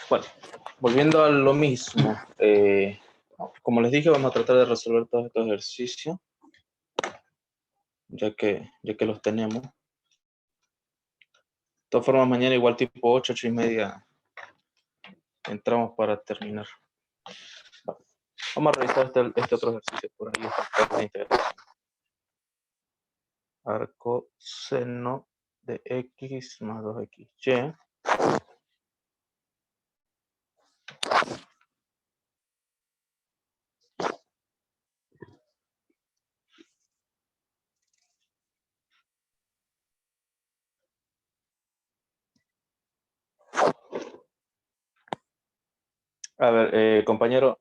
Bueno, volviendo a lo mismo. Como les dije, vamos a tratar de resolver todos estos ejercicios, ya que los tenemos. De todas formas, mañana igual tipo 8, 8:30 entramos para terminar. Vamos a revisar este otro ejercicio por ahí. Esta integración. Arco seno de x más 2xy. A ver, compañero,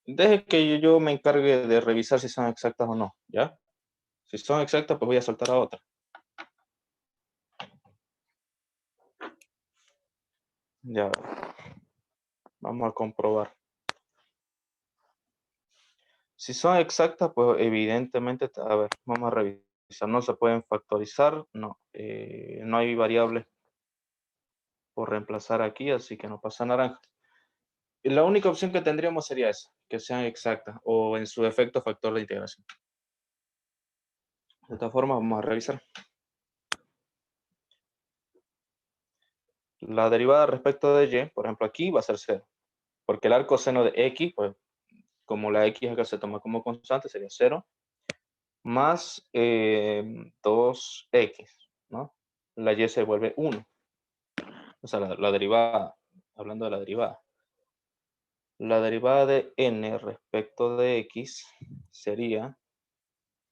deje que yo me encargue de revisar si son exactas o no, ¿ya? Si son exactas, pues voy a saltar a otra. Ya, vamos a comprobar. Si son exactas, pues evidentemente, a ver, vamos a revisar. No se pueden factorizar, no. No hay variables por reemplazar aquí, así que no pasa naranja. Y la única opción que tendríamos sería esa, que sean exactas, o en su defecto factor de integración. De esta forma, vamos a revisar. La derivada respecto de y, por ejemplo, aquí va a ser 0, porque el arco seno de x, pues como la x acá se toma como constante, sería 0, más 2x, ¿no? La y se vuelve 1. O sea, la derivada, hablando de la derivada. La derivada de n respecto de x sería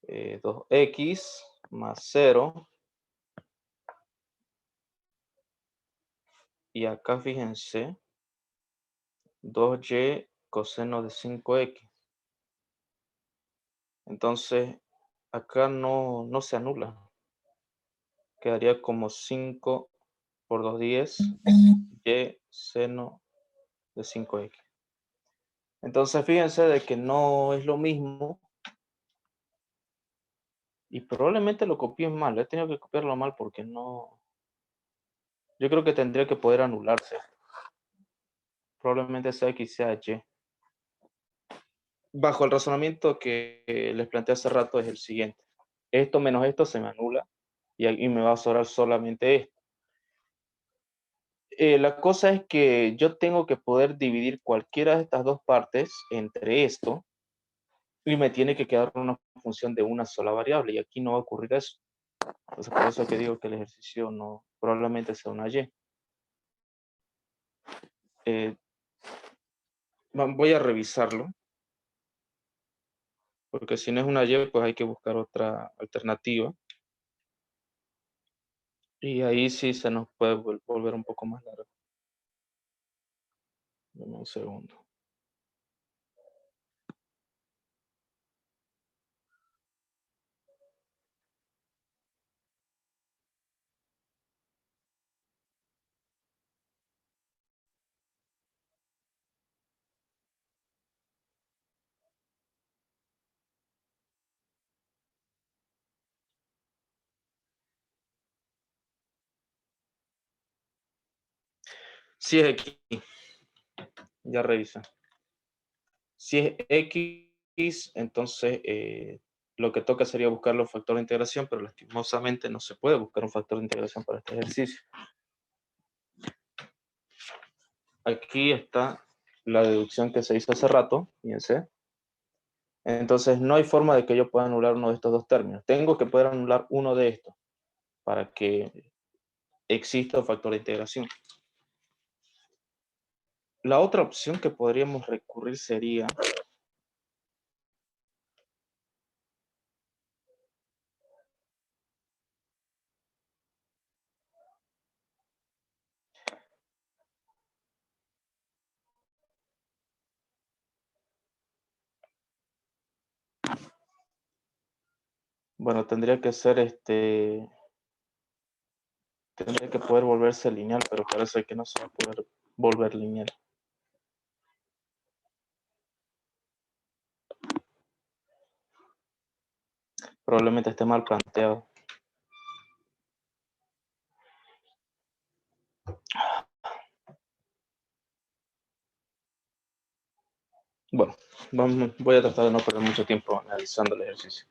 2x más 0. Y acá fíjense, 2y coseno de 5x. Entonces, acá no se anula. Quedaría como 5 por 2, 10, y seno de 5x. Entonces, fíjense de que no es lo mismo. Y probablemente lo copié mal. He tenido que copiarlo mal porque no... Yo creo que tendría que poder anularse. Probablemente sea x sea y. Bajo el razonamiento que les planteé hace rato es el siguiente. Esto menos esto se me anula y aquí me va a sobrar solamente esto. La cosa es que yo tengo que poder dividir cualquiera de estas dos partes entre esto y me tiene que quedar una función de una sola variable y aquí no va a ocurrir eso. Entonces por eso es que digo que el ejercicio no, probablemente sea una y. Voy a revisarlo, porque si no es una y, pues hay que buscar otra alternativa. Y ahí sí se nos puede volver un poco más largo. Dame un segundo. Si es X, ya revisa. Si es X, entonces lo que toca sería buscar los factores de integración, pero lastimosamente no se puede buscar un factor de integración para este ejercicio. Aquí está la deducción que se hizo hace rato, fíjense. Entonces no hay forma de que yo pueda anular uno de estos dos términos. Tengo que poder anular uno de estos para que exista un factor de integración. La otra opción que podríamos recurrir sería bueno, tendría que ser tendría que poder volverse lineal, pero parece que no se va a poder volver lineal. Probablemente esté mal planteado. Bueno, voy a tratar de no perder mucho tiempo analizando el ejercicio.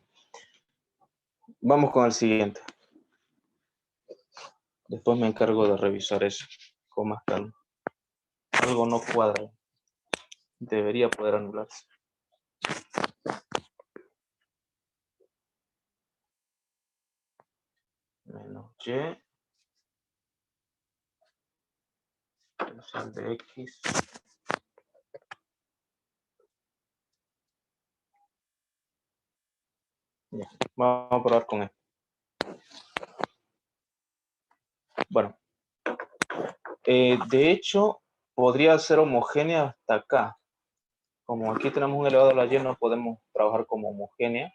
Vamos con el siguiente. Después me encargo de revisar eso con más calma. Algo no cuadra. Debería poder anularse. Menos y parcial de x. Ya, vamos a probar con esto. Bueno, de hecho, podría ser homogénea hasta acá. Como aquí tenemos un elevado a la y, no podemos trabajar como homogénea.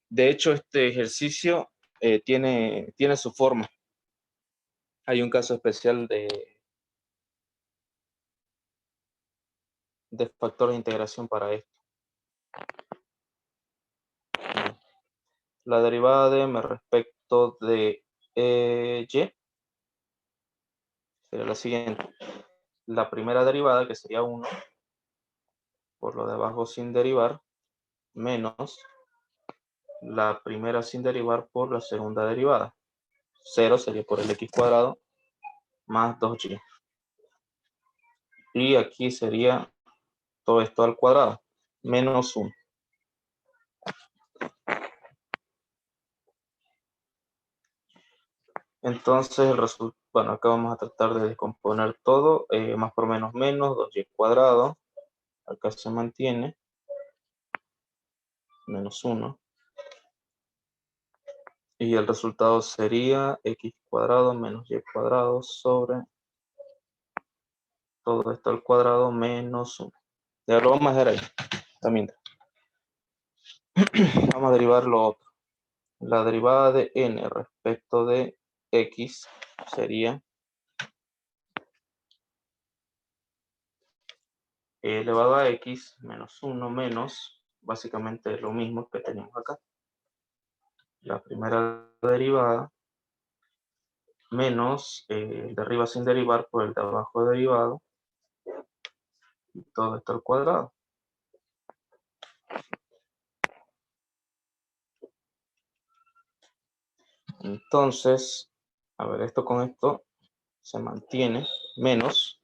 De hecho, este ejercicio tiene su forma. Hay un caso especial de factor de integración para esto. La derivada de m respecto de y sería la siguiente. La primera derivada, que sería 1, por lo de abajo sin derivar, menos la primera sin derivar por la segunda derivada. 0 sería por el x cuadrado más 2y. Y aquí sería todo esto al cuadrado, menos 1. Entonces, el resultado, bueno, acá vamos a tratar de descomponer todo, más por menos menos, 2y cuadrado, acá se mantiene, menos 1. Y el resultado sería x cuadrado menos y cuadrado sobre todo esto al cuadrado menos 1. Ya lo vamos a dejar ahí, también. Vamos a derivar lo otro. La derivada de n respecto de x sería e elevado a x menos 1 menos, básicamente lo mismo que tenemos acá. La primera derivada menos el de arriba sin derivar por el de abajo derivado, y todo esto al cuadrado. Entonces, a ver, esto con esto se mantiene, menos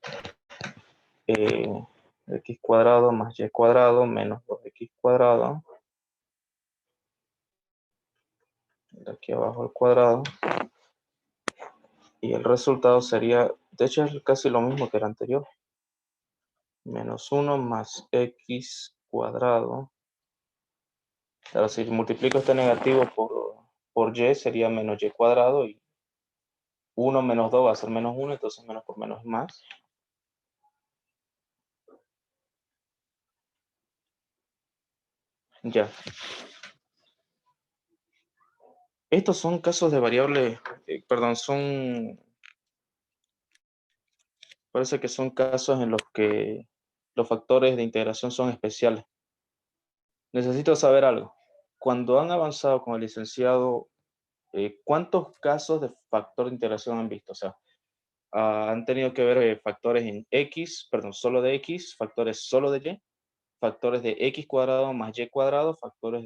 x cuadrado más y cuadrado menos 2x cuadrado, de aquí abajo al cuadrado, y el resultado sería, de hecho es casi lo mismo que el anterior, menos 1 más x cuadrado. Ahora si multiplico este negativo por y sería menos y cuadrado, y 1 menos 2 va a ser menos 1, entonces menos por menos es más. Ya. Estos son casos de variables, perdón, parece que son casos en los que los factores de integración son especiales. Necesito saber algo. Cuando han avanzado con el licenciado, ¿cuántos casos de factor de integración han visto? O sea, han tenido que ver factores en x, perdón, solo de x, factores solo de y, factores de x cuadrado más y cuadrado, factores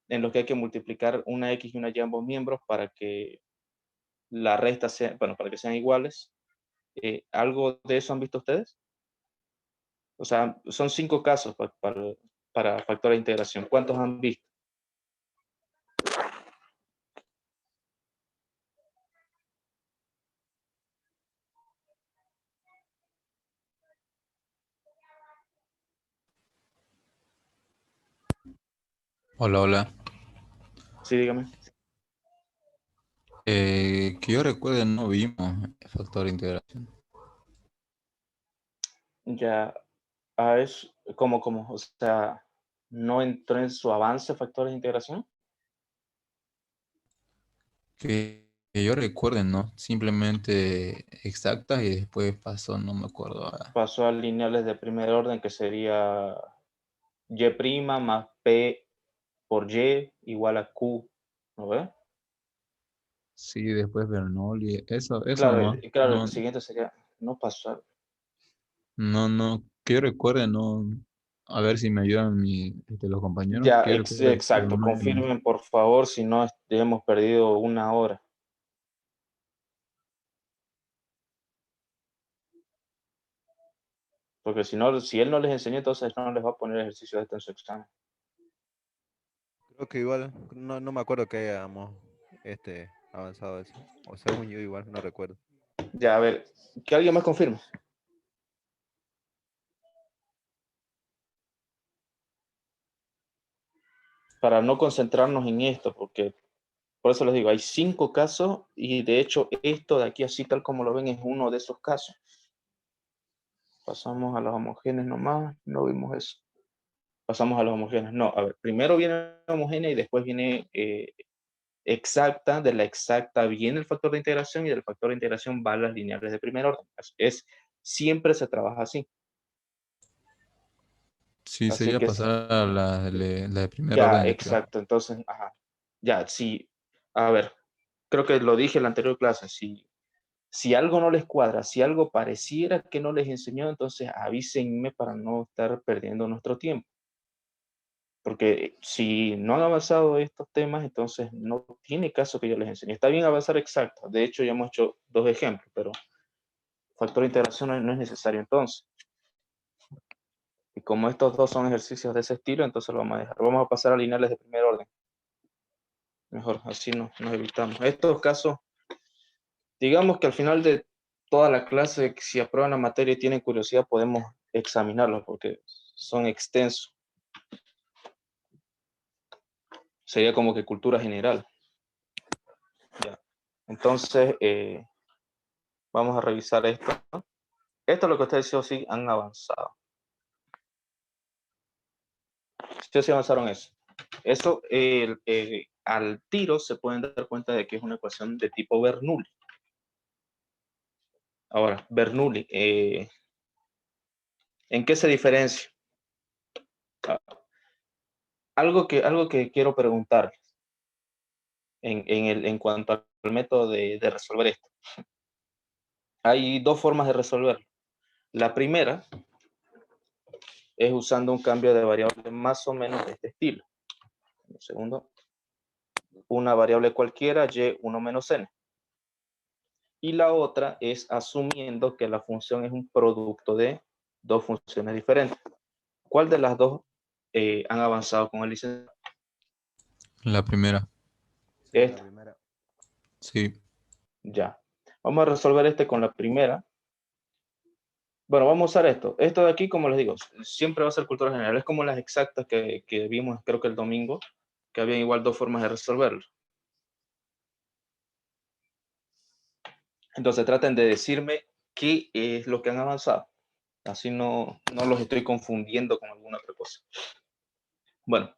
en los que hay que multiplicar una x y una y ambos miembros para que la resta sea, bueno, para que sean iguales. ¿Algo de eso han visto ustedes? O sea, son 5 casos para factores de integración. ¿Cuántos han visto? Hola, hola. Sí, dígame. Que yo recuerde, no vimos factor de integración. Ya, es como, o sea, no entró en su avance factores de integración, Que yo recuerde, ¿no? Simplemente exactas y después pasó, no me acuerdo. pasó a lineales de primer orden, que sería y' más p por y igual a q, ¿no ve? Sí, después Bernoulli, eso Claro, nomás. claro, el No, siguiente sería, no pasó, No, no, que yo recuerde, no. A ver si me ayudan los compañeros. Ya, Que yo recuerde, pero exacto. no hay. Confirmen, por favor, si no ya hemos perdido una hora. Porque si no, si él no les enseñó, entonces no les va a poner ejercicio de esto en su examen. Creo que igual, no me acuerdo que hayamos avanzado eso. O según yo igual, no recuerdo. Ya, a ver, que alguien más confirme. Para no concentrarnos en esto, porque por eso les digo, hay 5 casos y de hecho esto de aquí así tal como lo ven es uno de esos casos. Pasamos a los homogéneos nomás, no vimos eso. Pasamos a los homogéneos. No, a ver, primero viene homogénea y después viene exacta. De la exacta viene el factor de integración y del factor de integración van las lineales de primer orden. Siempre se trabaja así. Sí, Así sería que pasar a la de primer ya, orden y creo. exacto. Entonces, ajá. Ya, sí. A ver, creo que lo dije en la anterior clase. Si algo no les cuadra, si algo pareciera que no les enseñó, entonces avísenme para no estar perdiendo nuestro tiempo. Porque si no han avanzado estos temas, entonces no tiene caso que yo les enseñe. Está bien avanzar exacto. De hecho, ya hemos hecho 2 ejemplos, pero factor de integración no es necesario entonces. Y como estos dos son ejercicios de ese estilo, entonces lo vamos a dejar. Vamos a pasar a lineales de primer orden. Mejor, así nos evitamos. Estos casos, digamos que al final de toda la clase, si aprueban la materia y tienen curiosidad, podemos examinarlos porque son extensos. Sería como que cultura general. Ya. Entonces, vamos a revisar esto, ¿no? Esto es lo que ustedes sí o sí han avanzado. Sí o sí avanzaron eso. Eso, al tiro se pueden dar cuenta de que es una ecuación de tipo Bernoulli. Ahora, Bernoulli, ¿en qué se diferencia? Ah, algo que quiero preguntar en cuanto al método de resolver esto. Hay 2 formas de resolverlo. La primera es usando un cambio de variable más o menos de este estilo. Un segundo. Una variable cualquiera, y1 menos n. Y la otra es asumiendo que la función es un producto de 2 funciones diferentes. ¿Cuál de las dos han avanzado con el licenciado? La primera, Sí, la Esta, primera. sí. ya. Vamos a resolver este con la primera. Bueno, vamos a usar esto. Esto de aquí, como les digo, siempre va a ser cultura general. Es como las exactas que vimos, creo que el domingo, que había igual 2 formas de resolverlo. Entonces traten de decirme qué es lo que han avanzado. Así no los estoy confundiendo con alguna otra cosa. Bueno,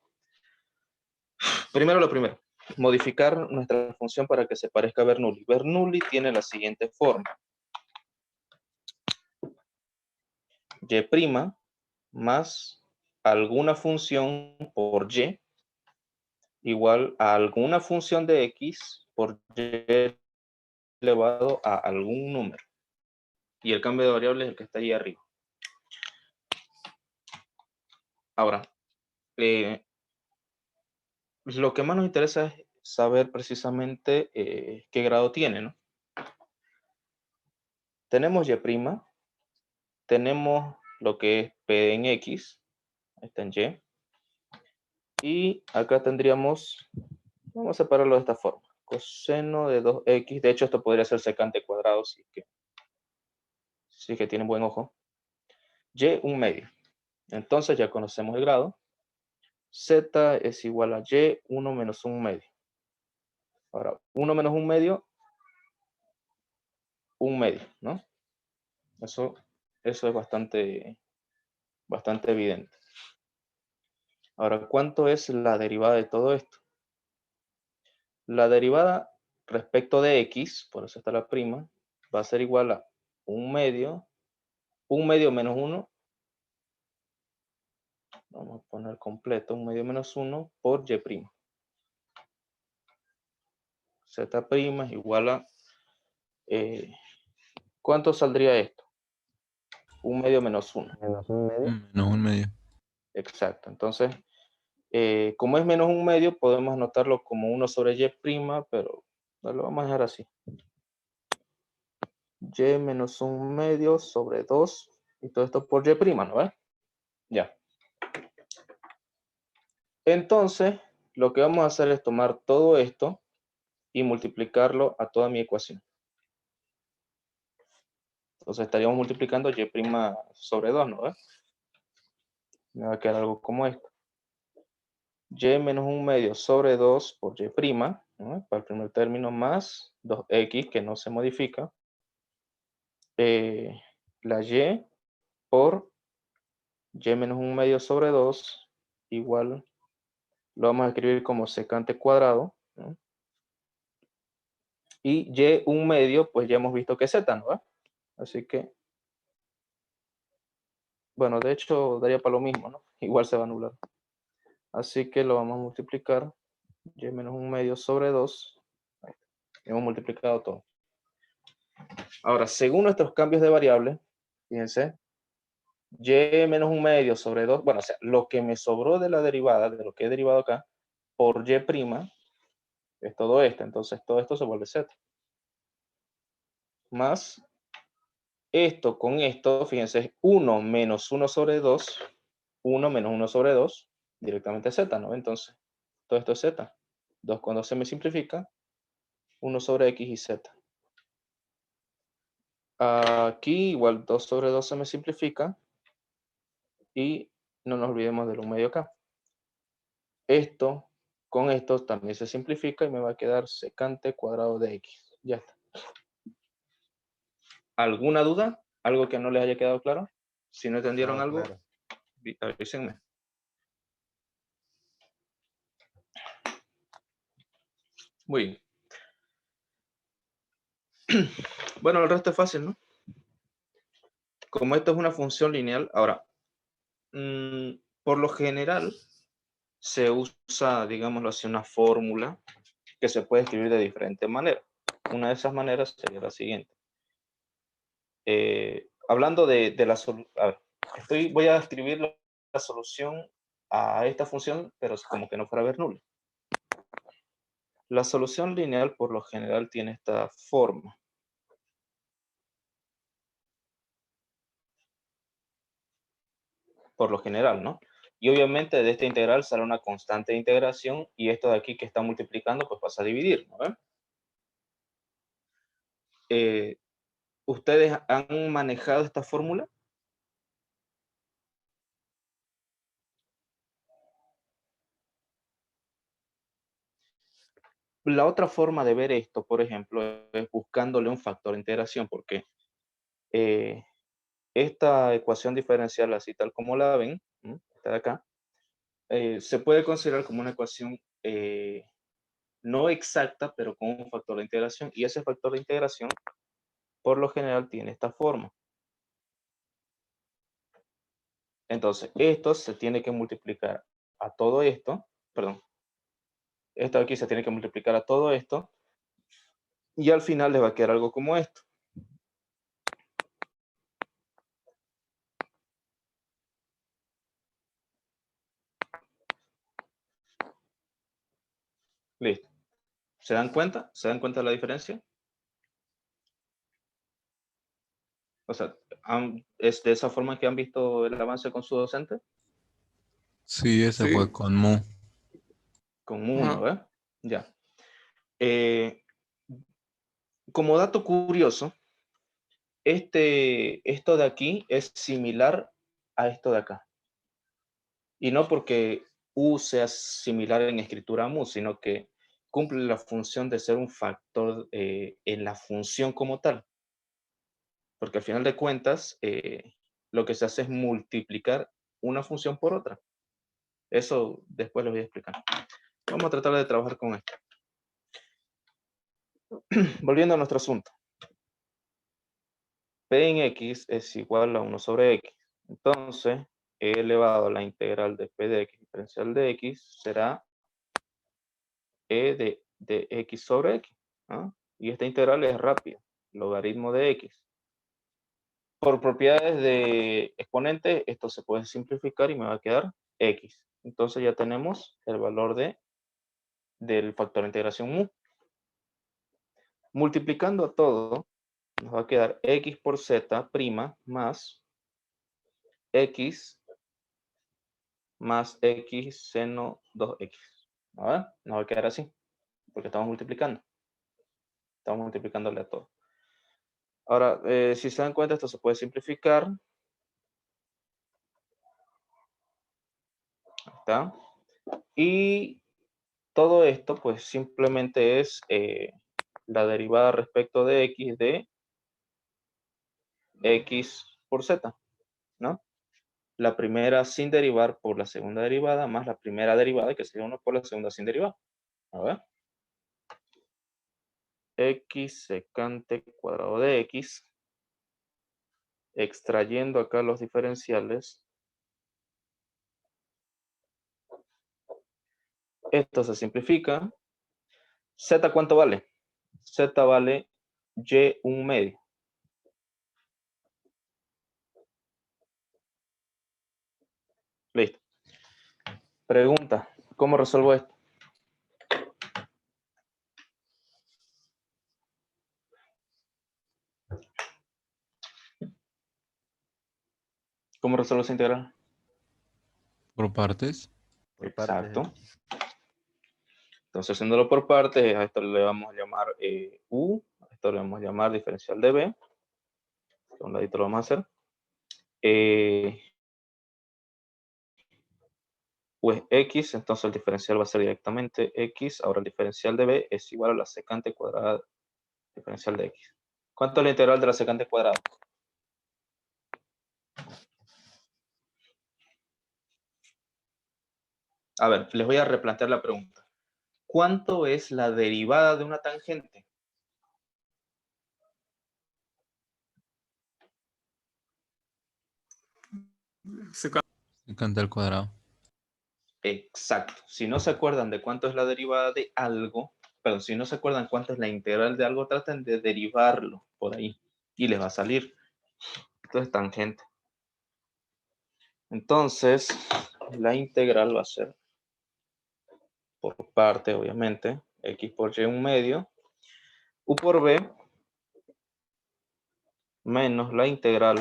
primero lo primero. Modificar nuestra función para que se parezca a Bernoulli. Bernoulli tiene la siguiente forma. Y' más alguna función por y igual a alguna función de x por y elevado a algún número. Y el cambio de variable es el que está ahí arriba. Ahora, lo que más nos interesa es saber precisamente qué grado tiene, ¿no? Tenemos y', tenemos lo que es p en x, está en y, y acá tendríamos, vamos a separarlo de esta forma, coseno de 2x, de hecho esto podría ser secante cuadrado, si es que tienen buen ojo, y un medio. Entonces ya conocemos el grado, z es igual a y 1 menos un medio. Ahora, 1 menos un medio, ¿no? Eso es bastante evidente. Ahora, ¿cuánto es la derivada de todo esto? La derivada respecto de x, por eso está la prima, va a ser igual a un medio menos 1, vamos a poner completo, un medio menos 1 por y'. Z' es igual a, ¿cuánto saldría esto? 1 medio menos 1. Menos un medio. Menos un medio. Exacto. Entonces, como es menos 1 medio, podemos anotarlo como 1 sobre y', pero no lo vamos a dejar así. Y menos 1 medio sobre 2. Y todo esto por y', ¿no ves? Ya. Entonces, lo que vamos a hacer es tomar todo esto y multiplicarlo a toda mi ecuación. Entonces estaríamos multiplicando y' sobre 2, ¿no ves? Me va a quedar algo como esto. Y menos 1 medio sobre 2 por y', ¿no? Para el primer término, más 2x, que no se modifica. La y por y menos 1 medio sobre 2 igual, lo vamos a escribir como secante cuadrado, ¿no? Y y 1 medio, pues ya hemos visto que es z, ¿no? Así que, bueno, de hecho daría para lo mismo, ¿no? Igual se va a anular. Así que lo vamos a multiplicar, y menos 1 medio sobre 2. Hemos multiplicado todo. Ahora, según nuestros cambios de variable, fíjense, y menos 1 medio sobre 2, bueno, o sea, lo que me sobró de la derivada, de lo que he derivado acá, por y', es todo esto. Entonces, todo esto se vuelve z. Más esto con esto, fíjense, es 1 menos 1 sobre 2, 1 menos 1 sobre 2, directamente z, ¿no? Entonces, todo esto es z. 2 con 2 se me simplifica, 1 sobre x y z. Aquí igual 2 sobre 2 se me simplifica y no nos olvidemos del 1 medio acá. Esto con esto también se simplifica y me va a quedar secante cuadrado de x. Ya está. ¿Alguna duda? ¿Algo que no les haya quedado claro? Si no entendieron algo, Claro. avísenme. Muy bien. Bueno, el resto es fácil, ¿no? Como esto es una función lineal, ahora, por lo general se usa, digámoslo así, una fórmula que se puede escribir de diferentes maneras. Una de esas maneras sería la siguiente. Hablando de la solución, voy a escribir la solución a esta función, pero como que no fuera Bernoulli. La solución lineal por lo general tiene esta forma. Por lo general, ¿no? Y obviamente de esta integral sale una constante de integración y esto de aquí que está multiplicando pues pasa a dividir, ¿no? ¿Ustedes han manejado esta fórmula? La otra forma de ver esto, por ejemplo, es buscándole un factor de integración, porque esta ecuación diferencial, así tal como la ven, esta de acá, se puede considerar como una ecuación no exacta, pero con un factor de integración, y ese factor de integración, por lo general, tiene esta forma. Entonces, esto se tiene que multiplicar a todo esto, perdón, esto de aquí se tiene que multiplicar a todo esto, y al final les va a quedar algo como esto. Listo. ¿Se dan cuenta? ¿Se dan cuenta de la diferencia? O sea, ¿es de esa forma que han visto el avance con su docente? Sí, ese fue con Mu. Con uno, ¿eh? Ya. Como dato curioso, esto de aquí es similar a esto de acá. Y no porque U sea similar en escritura a Mu, sino que cumple la función de ser un factor en la función como tal. Porque al final de cuentas, lo que se hace es multiplicar una función por otra. Eso después lo voy a explicar. Vamos a tratar de trabajar con esto. Volviendo a nuestro asunto. P en X es igual a 1 sobre X. Entonces, E elevado a la integral de P de X diferencial de X será E de X sobre X. ¿Ah? Y esta integral es rápida, logaritmo de X. por propiedades de exponente, esto se puede simplificar y me va a quedar x. Entonces ya tenemos el valor del factor de integración mu. Multiplicando todo, nos va a quedar x por z prima más x más x seno 2x. A ver, nos va a quedar así, porque estamos multiplicando. Estamos multiplicándole a todo. Ahora, si se dan cuenta, esto se puede simplificar. Ahí está. Y todo esto, pues simplemente es la derivada respecto de x de x por z, ¿no? La primera sin derivar por la segunda derivada, más la primera derivada, que sería 1 por la segunda sin derivar. A ver. X secante cuadrado de x. Extrayendo acá los diferenciales. Esto se simplifica. Z, ¿cuánto vale? Z vale y un medio. Listo. Pregunta, ¿cómo resuelvo esto? ¿Cómo resuelvo esa integral? Por partes. Por partes. Exacto. Entonces, haciéndolo por partes, a esto le vamos a llamar U, a esto le vamos a llamar diferencial de B. A un ladito lo vamos a hacer. Pues X, entonces el diferencial va a ser directamente X. Ahora el diferencial de B es igual a la secante cuadrada diferencial de X. ¿Cuánto es la integral de la secante cuadrada? A ver, les voy a replantear la pregunta. ¿Cuánto es la derivada de una tangente? Secante al cuadrado. Exacto. Si no se acuerdan de cuánto es la derivada de algo, perdón, si no se acuerdan cuánto es la integral de algo, traten de derivarlo por ahí y les va a salir. Esto es tangente. Entonces, la integral va a ser por parte, obviamente, x por y un medio, u por b, menos la integral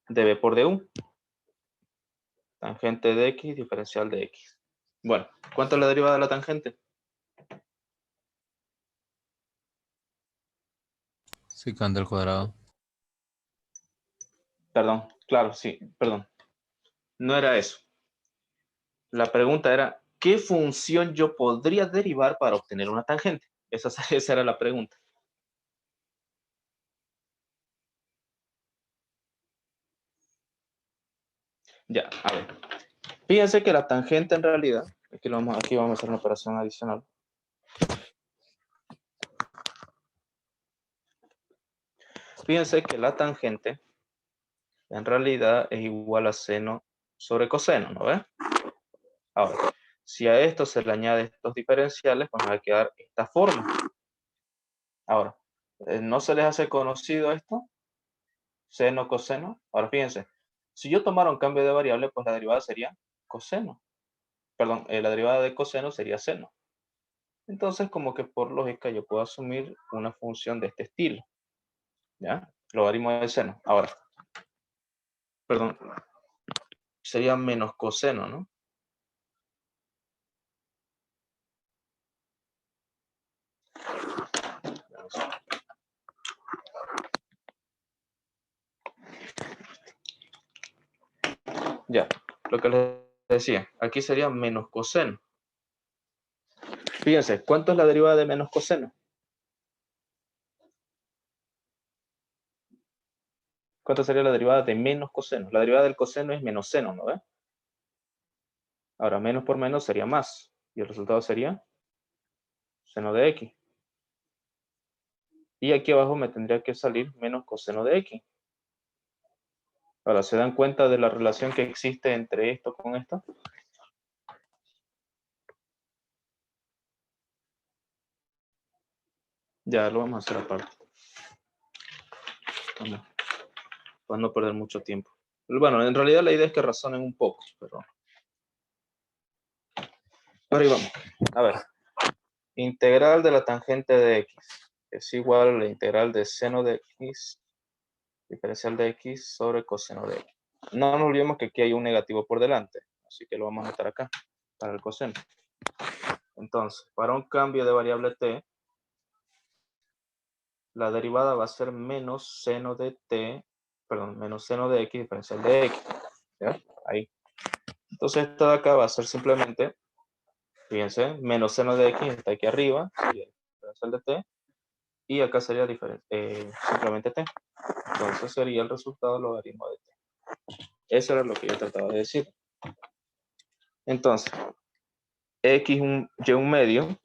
de b por du. Tangente de x, diferencial de x. Bueno, ¿cuánto es la derivada de la tangente? Secante al cuadrado. Perdón, claro, sí, perdón. No era eso. La pregunta era, ¿qué función yo podría derivar para obtener una tangente? Esa era la pregunta. Ya, a ver. Fíjense que la tangente en realidad, aquí vamos a hacer una operación adicional. Fíjense que la tangente en realidad es igual a seno sobre coseno, ¿no ves? Ahora, si a esto se le añade estos diferenciales, pues va a quedar esta forma. Ahora, ¿no se les hace conocido esto? Seno, coseno. Ahora, fíjense, si yo tomara un cambio de variable, pues la derivada sería coseno. Perdón, la derivada de coseno sería seno. Entonces, como que por lógica yo puedo asumir una función de este estilo. ¿Ya? Logaritmo de seno. Ahora, perdón, sería menos coseno, ¿no? Ya, lo que les decía, aquí sería menos coseno. Fíjense, ¿cuánto es la derivada de menos coseno? ¿Cuánto sería la derivada de menos coseno? La derivada del coseno es menos seno, ¿no ves? Ahora, menos por menos sería más. Y el resultado sería seno de x. Y aquí abajo me tendría que salir menos coseno de x. Ahora, ¿se dan cuenta de la relación que existe entre esto con esto? Ya, lo vamos a hacer aparte. Vamos. para no perder mucho tiempo. Bueno, en realidad la idea es que razonen un poco, pero ahí vamos. A ver, integral de la tangente de x es igual a la integral de seno de x diferencial de x sobre coseno de x. No nos olvidemos que aquí hay un negativo por delante, así que lo vamos a meter acá para el coseno. Entonces, para un cambio de variable t, la derivada va a ser menos seno de t, perdón, menos seno de x diferencial de x. ¿Ya? Ahí. Entonces, esta de acá va a ser simplemente, fíjense, menos seno de x está aquí arriba, sería diferencial de t, y acá sería simplemente t. Entonces sería el resultado logaritmo de t. Eso era lo que yo trataba de decir. Entonces, y un medio,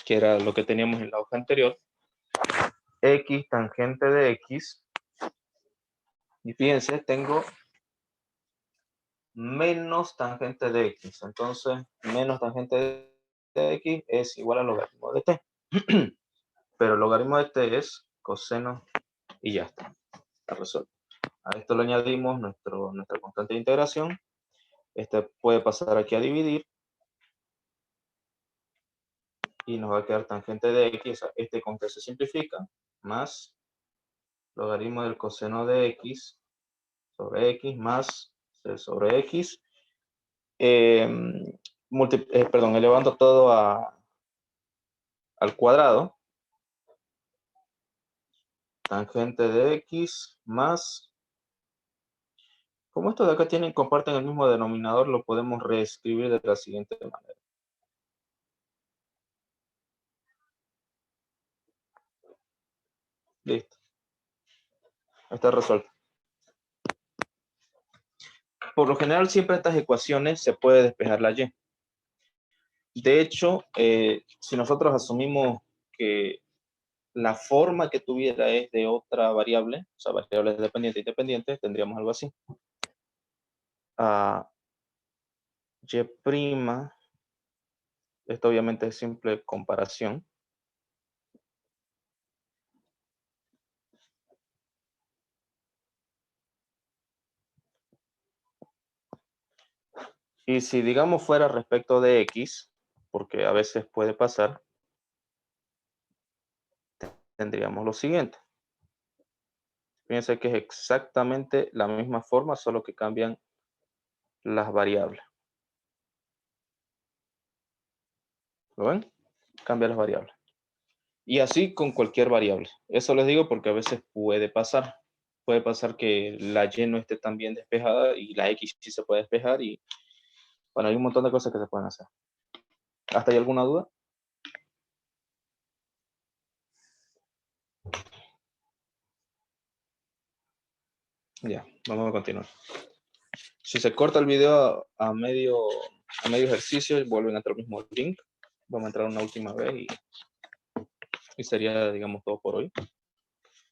que era lo que teníamos en la hoja anterior, x tangente de x, y fíjense, tengo menos tangente de x, entonces menos tangente de x es igual al logaritmo de t, pero el logaritmo de t es coseno y ya está resuelto. A esto le añadimos nuestra constante de integración, este puede pasar aquí a dividir, y nos va a quedar tangente de x, este con que se simplifica, más logaritmo del coseno de x sobre x más c sobre x, elevando todo al cuadrado, tangente de x más, como estos de acá comparten el mismo denominador, lo podemos reescribir de la siguiente manera. Listo. Está resuelto. Por lo general, siempre estas ecuaciones se puede despejar la y. De hecho, si nosotros asumimos que la forma que tuviera es de otra variable, o sea, variables dependientes e independientes, tendríamos algo así. Y', esto obviamente es simple comparación. Y si digamos fuera respecto de x, porque a veces puede pasar, tendríamos lo siguiente. Fíjense que es exactamente la misma forma, solo que cambian las variables. ¿Lo ven? Cambia las variables. Y así con cualquier variable. Eso les digo porque a veces puede pasar. Puede pasar que la y no esté tan bien despejada y la x sí se puede despejar. Y bueno, hay un montón de cosas que se pueden hacer. ¿Hasta ahí alguna duda? Ya, vamos a continuar. Si se corta el video a medio ejercicio, vuelven a entrar al mismo link. Vamos a entrar una última vez y sería, digamos, todo por hoy.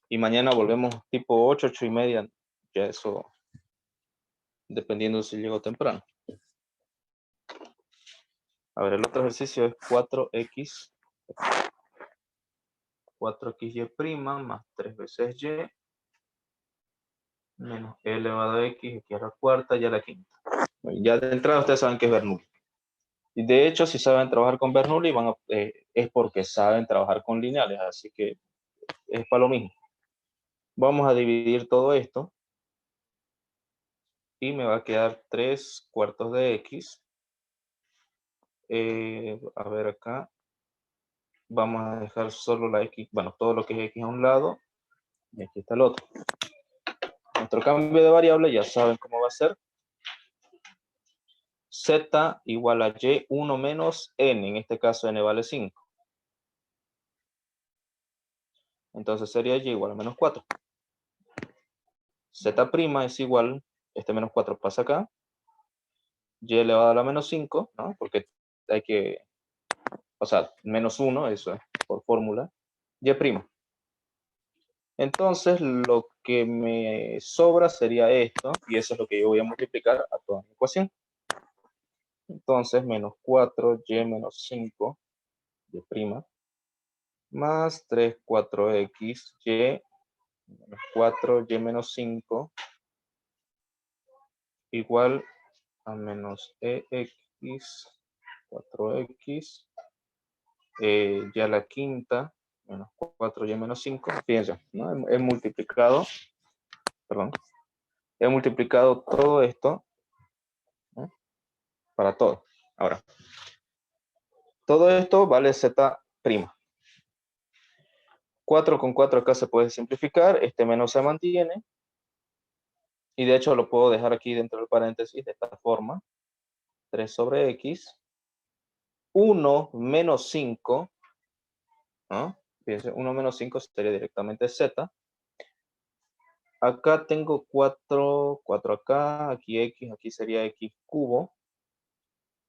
Y mañana volvemos tipo 8, 8:30. Ya eso, dependiendo si llego temprano. A ver, el otro ejercicio es 4x. 4xy' más 3 veces y menos e elevado a x, aquí a la cuarta y a la quinta. Ya de entrada ustedes saben que es Bernoulli. Y de hecho, si saben trabajar con Bernoulli, es porque saben trabajar con lineales, así que es para lo mismo. Vamos a dividir todo esto y me va a quedar 3/4 de x. A ver acá. Vamos a dejar solo la x, bueno, todo lo que es x a un lado y aquí está el otro. Nuestro cambio de variable ya saben cómo va a ser. Z igual a y1 menos n, en este caso n vale 5. Entonces sería y igual a menos 4. Z' es igual, este menos 4 pasa acá, y elevado a la menos 5, ¿no? Porque hay que, o sea, menos 1, eso es por fórmula, y'. Entonces lo que me sobra sería esto, y eso es lo que yo voy a multiplicar a toda mi ecuación. Entonces menos 4y menos 5, y' más 3, 4x, y menos 4y menos 5 igual a menos ex 4x y a la quinta menos 4y menos 5. Fíjense, ¿no? He multiplicado, perdón, he multiplicado todo esto, ¿no? Para todo. Ahora, todo esto vale z'. 4 con 4 acá se puede simplificar, este menos se mantiene, y de hecho lo puedo dejar aquí dentro del paréntesis de esta forma, 3 sobre x, 1 menos 5, ¿no? Fíjense, 1 menos 5 sería directamente z. Acá tengo 4 acá, aquí x, aquí sería x cubo.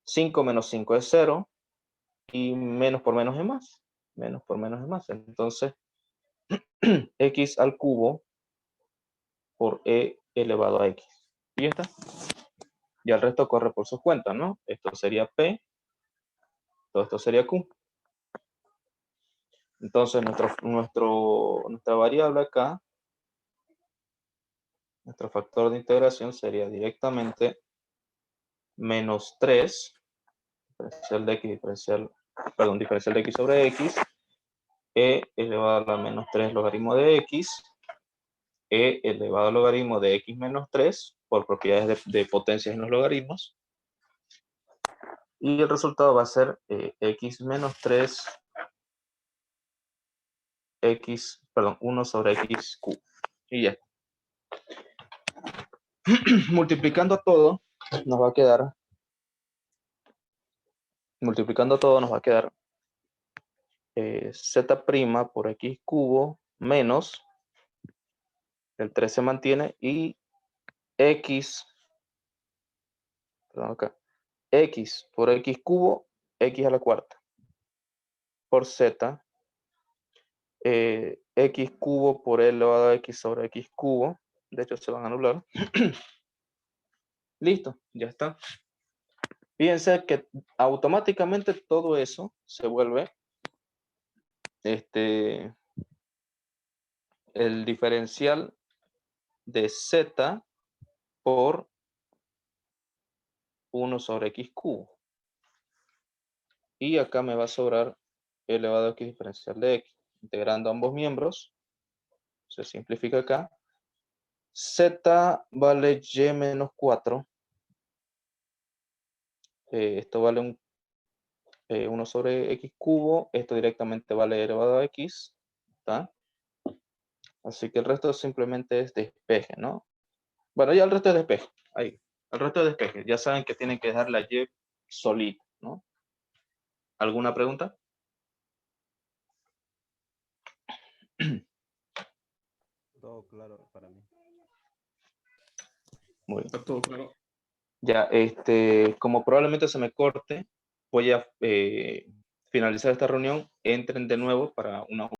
5 menos 5 es 0, y menos por menos es más. Menos por menos es más. Entonces, x al cubo por e elevado a x. Y ya está. Y el resto corre por sus cuentas, ¿no? Esto sería p, todo esto sería q. Entonces, nuestra variable acá, nuestro factor de integración sería directamente menos 3, diferencial de x, diferencial de x sobre x, e elevado a la menos 3 logaritmo de x, e elevado al logaritmo de x menos 3, por propiedades de potencias en los logaritmos. Y el resultado va a ser x menos 3, 1 sobre x cubo. Y ya. Multiplicando todo, nos va a quedar z' por x cubo menos, el 3 se mantiene, y x, perdón acá, x por x cubo, x a la cuarta, por z, x cubo por e elevado a x sobre x cubo, de hecho se van a anular. Listo, ya está. Fíjense que automáticamente todo eso se vuelve el diferencial de z por 1 sobre x cubo. Y acá me va a sobrar elevado a x diferencial de x. Integrando ambos miembros, se simplifica acá. Z vale y menos 4. Esto vale 1 sobre x cubo. Esto directamente vale elevado a x. ¿Está? Así que el resto simplemente es despeje, ¿no? Bueno, ya el resto es despeje. Ahí. El resto es despeje. Ya saben que tienen que dejar la y solita, ¿no? ¿Alguna pregunta? Todo claro para mí. Muy bien. Está todo claro. Ya, como probablemente se me corte, voy a finalizar esta reunión. Entren de nuevo para una